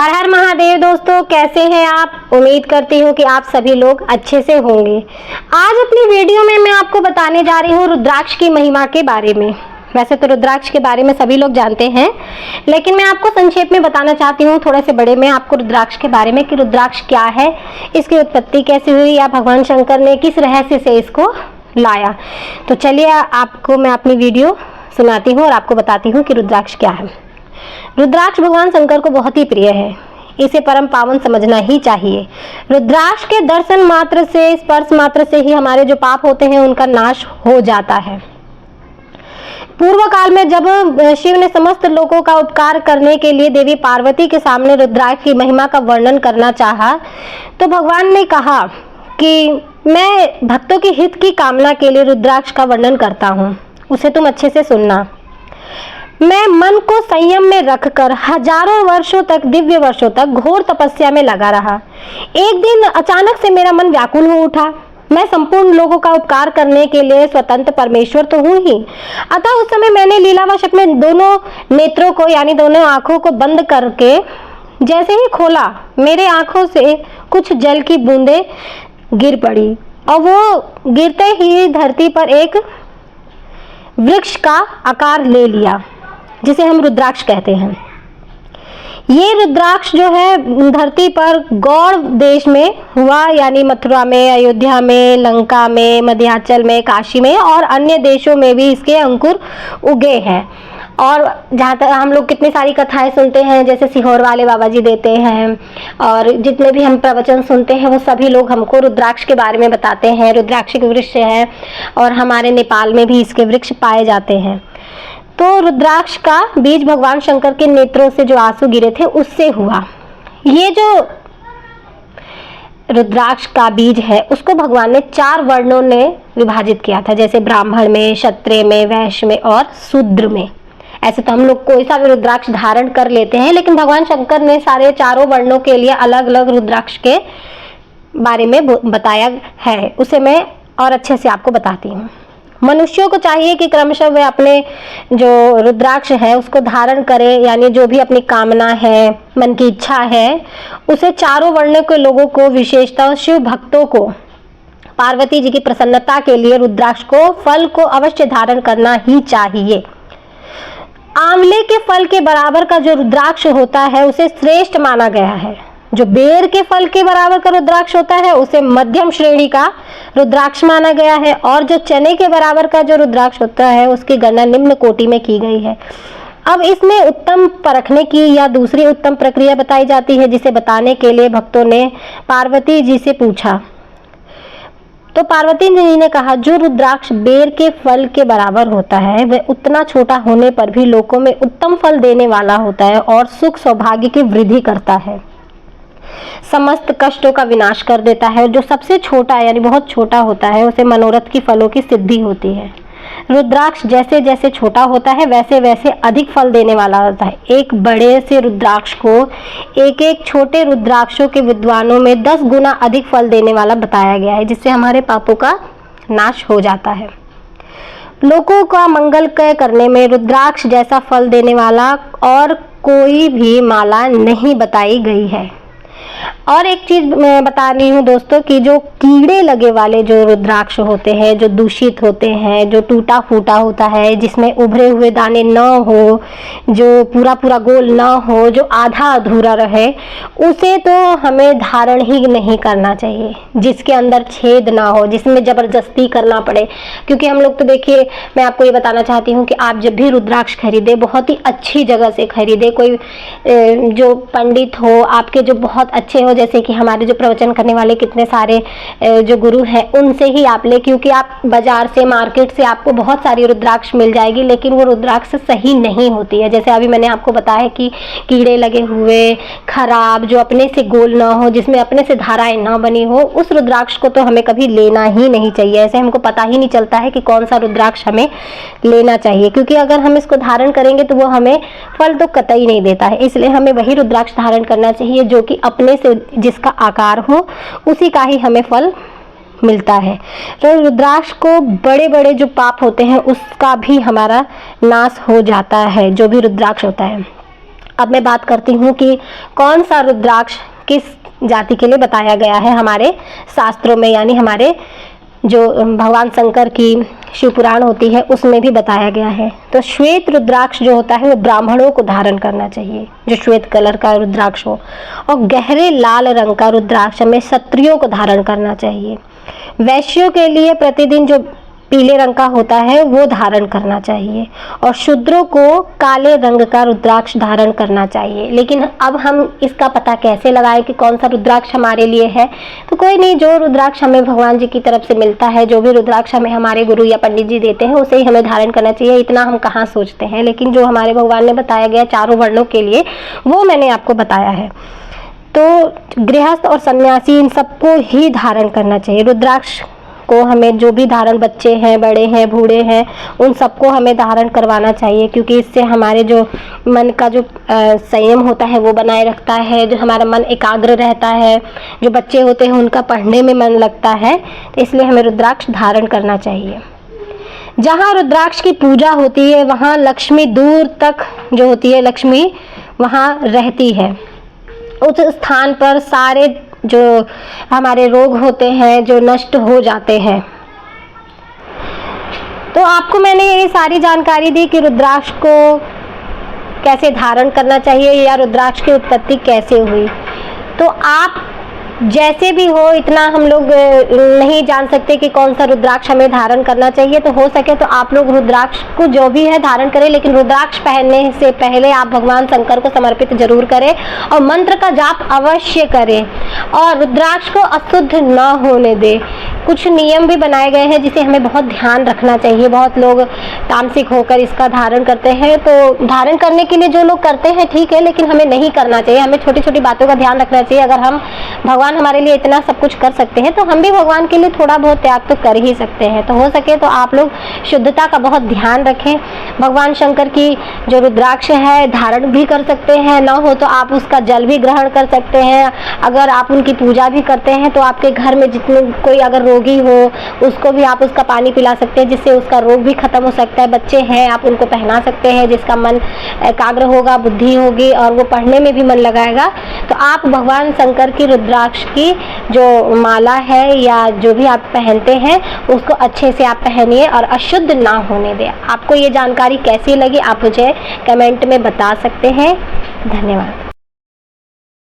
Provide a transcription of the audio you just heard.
हर हर महादेव दोस्तों, कैसे हैं आप। उम्मीद करती हूँ कि आप सभी लोग अच्छे से होंगे। आज अपनी वीडियो में मैं आपको बताने जा रही हूँ रुद्राक्ष की महिमा के बारे में। वैसे तो रुद्राक्ष के बारे में सभी लोग जानते हैं, लेकिन मैं आपको संक्षेप में बताना चाहती हूँ थोड़े से बड़े में आपको रुद्राक्ष के बारे में कि रुद्राक्ष क्या है, इसकी उत्पत्ति कैसे हुई या भगवान शंकर ने किस रहस्य से इसको लाया। तो चलिए आपको मैं अपनी वीडियो सुनाती हूँ और आपको बताती हूँ कि रुद्राक्ष क्या है। रुद्राक्ष भगवान शंकर को बहुत ही प्रिय है, इसे परम पावन समझना ही चाहिए। रुद्राक्ष के दर्शन मात्र से, स्पर्श मात्र से ही हमारे जो पाप होते हैं उनका नाश हो जाता है। पूर्व काल में जब शिव ने समस्त लोगों का उपकार करने के लिए देवी पार्वती के सामने रुद्राक्ष की महिमा का वर्णन करना चाहा, तो भगवान ने कहा कि मैं भक्तों के हित की कामना के लिए रुद्राक्ष का वर्णन करता हूँ, उसे तुम अच्छे से सुनना। मैं मन को संयम में रखकर हजारों वर्षों तक, दिव्य वर्षों तक घोर तपस्या में लगा रहा। एक दिन अचानक से मेरा मन व्याकुल हो उठा। मैं संपूर्ण लोगों का उपकार करने के लिए स्वतंत्र परमेश्वर तो हूँ ही, अतः उस समय मैंने लीलावश अपने दोनों नेत्रों को यानी दोनों आंखों को बंद करके जैसे ही खोला, मेरे आंखों से कुछ जल की बूंदें गिर पड़ी और वो गिरते ही धरती पर एक वृक्ष का आकार ले लिया, जिसे हम रुद्राक्ष कहते हैं। ये रुद्राक्ष जो है धरती पर गौड़ देश में हुआ, यानी मथुरा में, अयोध्या में, लंका में, मध्यांचल में, काशी में और अन्य देशों में भी इसके अंकुर उगे हैं। और जहाँ तक हम लोग कितनी सारी कथाएं सुनते हैं, जैसे सीहोर वाले बाबा जी देते हैं, और जितने भी हम प्रवचन सुनते हैं वो सभी लोग हमको रुद्राक्ष के बारे में बताते हैं। रुद्राक्ष के वृक्ष है और हमारे नेपाल में भी इसके वृक्ष पाए जाते हैं। तो रुद्राक्ष का बीज भगवान शंकर के नेत्रों से जो आंसू गिरे थे उससे हुआ। ये जो रुद्राक्ष का बीज है उसको भगवान ने 4 वर्णों ने विभाजित किया था, जैसे ब्राह्मण में, क्षत्रिय में, वैश्य में और शूद्र में। ऐसे तो हम लोग कोई सा भी रुद्राक्ष धारण कर लेते हैं, लेकिन भगवान शंकर ने सारे चारों वर्णों के लिए अलग अलग रुद्राक्ष के बारे में बताया है। उसे मैं और अच्छे से आपको बताती हूँ। मनुष्यों को चाहिए कि क्रमशः वे अपने जो रुद्राक्ष है उसको धारण करें, यानी जो भी अपनी कामना है, मन की इच्छा है, उसे चारों वर्ण के लोगों को, विशेषतः शिव भक्तों को, पार्वती जी की प्रसन्नता के लिए रुद्राक्ष को फल को अवश्य धारण करना ही चाहिए। आंवले के फल के बराबर का जो रुद्राक्ष होता है उसे श्रेष्ठ माना गया है। जो बेर के फल के बराबर का रुद्राक्ष होता है उसे मध्यम श्रेणी का रुद्राक्ष माना गया है, और जो चने के बराबर का जो रुद्राक्ष होता है उसकी गणना निम्न कोटि में की गई है। अब इसमें उत्तम परखने की या दूसरी उत्तम प्रक्रिया बताई जाती है, जिसे बताने के लिए भक्तों ने पार्वती जी से पूछा। तो पार्वती जी ने कहा, जो रुद्राक्ष बेर के फल के बराबर होता है वह उतना छोटा होने पर भी लोगों में उत्तम फल देने वाला होता है और सुख सौभाग्य की वृद्धि करता है, समस्त कष्टों का विनाश कर देता है। जो सबसे छोटा यानी बहुत छोटा होता है उसे मनोरथ की फलों की सिद्धि होती है। रुद्राक्ष जैसे जैसे छोटा होता है वैसे वैसे अधिक फल देने वाला होता है। एक बड़े से रुद्राक्ष को एक एक छोटे रुद्राक्षों के विद्वानों में 10 गुना अधिक फल देने वाला बताया गया है, जिससे हमारे पापों का नाश हो जाता है। लोगों का मंगल करने में रुद्राक्ष जैसा फल देने वाला और कोई भी माला नहीं बताई गई है। और एक चीज मैं बता रही हूँ दोस्तों कि जो कीड़े लगे वाले जो रुद्राक्ष होते हैं, जो दूषित होते हैं, जो टूटा फूटा होता है, जिसमें उभरे हुए दाने न हो, जो पूरा पूरा गोल न हो, जो आधा अधूरा रहे, उसे तो हमें धारण ही नहीं करना चाहिए। जिसके अंदर छेद ना हो, जिसमें जबरदस्ती करना पड़े। क्योंकि हम लोग तो देखिए, मैं आपको ये बताना चाहती हूँ कि आप जब भी रुद्राक्ष खरीदे बहुत ही अच्छी जगह से खरीदे, कोई जो पंडित हो, आपके जो बहुत अच्छे हो, जैसे कि हमारे जो प्रवचन करने वाले कितने सारे जो गुरु हैं उनसे ही आप ले। क्योंकि आप बाजार से, मार्केट से आपको बहुत सारी रुद्राक्ष मिल जाएगी, लेकिन वो रुद्राक्ष सही नहीं होती है। जैसे अभी मैंने आपको बताया कि कीड़े लगे हुए, खराब, जो अपने से गोल ना हो, जिसमें अपने से धाराएं ना बनी हो, उस रुद्राक्ष को तो हमें कभी लेना ही नहीं चाहिए। ऐसे हमको पता ही नहीं चलता है कि कौन सा रुद्राक्ष हमें लेना चाहिए, क्योंकि अगर हम इसको धारण करेंगे तो वो हमें फल तो कतई नहीं देता है। इसलिए हमें वही रुद्राक्ष धारण करना चाहिए जो कि अपने से जिसका आकार हो उसी का ही हमें फल मिलता है। तो रुद्राक्ष को बड़े बड़े जो पाप होते हैं उसका भी हमारा नाश हो जाता है, जो भी रुद्राक्ष होता है। अब मैं बात करती हूँ कि कौन सा रुद्राक्ष किस जाति के लिए बताया गया है हमारे शास्त्रों में, यानी हमारे जो भगवान शंकर की शिव पुराण होती है उसमें भी बताया गया है। तो श्वेत रुद्राक्ष जो होता है वो ब्राह्मणों को धारण करना चाहिए, जो श्वेत कलर का रुद्राक्ष हो, और गहरे लाल रंग का रुद्राक्ष हमें क्षत्रियों को धारण करना चाहिए। वैश्यों के लिए प्रतिदिन जो पीले रंग का होता है वो धारण करना चाहिए, और शूद्रों को काले रंग का रुद्राक्ष धारण करना चाहिए। लेकिन अब हम इसका पता कैसे लगाएं कि कौन सा रुद्राक्ष हमारे लिए है? तो कोई नहीं, जो रुद्राक्ष हमें भगवान जी की तरफ से मिलता है, जो भी रुद्राक्ष हमें हमारे गुरु या पंडित जी देते हैं उसे ही हमें धारण करना चाहिए। इतना हम कहाँ सोचते हैं, लेकिन जो हमारे भगवान ने बताया गया चारों वर्णों के लिए वो मैंने आपको बताया है। तो गृहस्थ और सन्यासी इन सबको ही धारण करना चाहिए। रुद्राक्ष को हमें जो भी धारण, बच्चे हैं, बड़े हैं, बूढ़े हैं, उन सबको हमें धारण करवाना चाहिए, क्योंकि इससे हमारे जो मन का जो संयम होता है वो बनाए रखता है, जो हमारा मन एकाग्र रहता है, जो बच्चे होते हैं उनका पढ़ने में मन लगता है। तो इसलिए हमें रुद्राक्ष धारण करना चाहिए। जहाँ रुद्राक्ष की पूजा होती है वहाँ लक्ष्मी दूर तक जो होती है, लक्ष्मी वहाँ रहती है। उस स्थान पर सारे जो हमारे रोग होते हैं जो नष्ट हो जाते हैं। तो आपको मैंने ये सारी जानकारी दी कि रुद्राक्ष को कैसे धारण करना चाहिए या रुद्राक्ष की उत्पत्ति कैसे हुई। तो आप जैसे भी हो, इतना हम लोग नहीं जान सकते कि कौन सा रुद्राक्ष हमें धारण करना चाहिए। तो हो सके तो आप लोग रुद्राक्ष को जो भी है धारण करें, लेकिन रुद्राक्ष पहनने से पहले आप भगवान शंकर को समर्पित जरूर करें और मंत्र का जाप अवश्य करें, और रुद्राक्ष को अशुद्ध न होने दें। कुछ नियम भी बनाए गए हैं जिसे हमें बहुत ध्यान रखना चाहिए। बहुत लोग तामसिक होकर इसका धारण करते हैं, तो धारण करने के लिए जो लोग करते हैं ठीक है, लेकिन हमें नहीं करना चाहिए। हमें छोटी छोटी बातों का ध्यान रखना चाहिए। अगर हम भगवान हमारे लिए इतना सब कुछ कर सकते हैं तो हम भी भगवान के लिए थोड़ा बहुत त्याग तो कर ही सकते हैं। तो हो सके तो आप लोग शुद्धता का बहुत ध्यान रखें। भगवान शंकर की जो रुद्राक्ष है धारण भी कर सकते हैं, ना हो तो आप उसका जल भी ग्रहण कर सकते हैं। अगर आप उनकी पूजा भी करते हैं तो आपके घर में जितने कोई अगर रोगी हो उसको भी आप उसका पानी पिला सकते हैं, जिससे उसका रोग भी खत्म हो सकता है। बच्चे हैं आप उनको पहना सकते हैं, जिसका मन एकाग्र होगा, बुद्धि होगी और वो पढ़ने में भी मन लगाएगा। तो आप भगवान शंकर की रुद्राक्ष की जो माला है या जो भी आप पहनते हैं उसको अच्छे से आप पहनिए और अशुद्ध ना होने दें। आपको ये जानकारी कैसी लगी आप मुझे कमेंट में बता सकते हैं। धन्यवाद।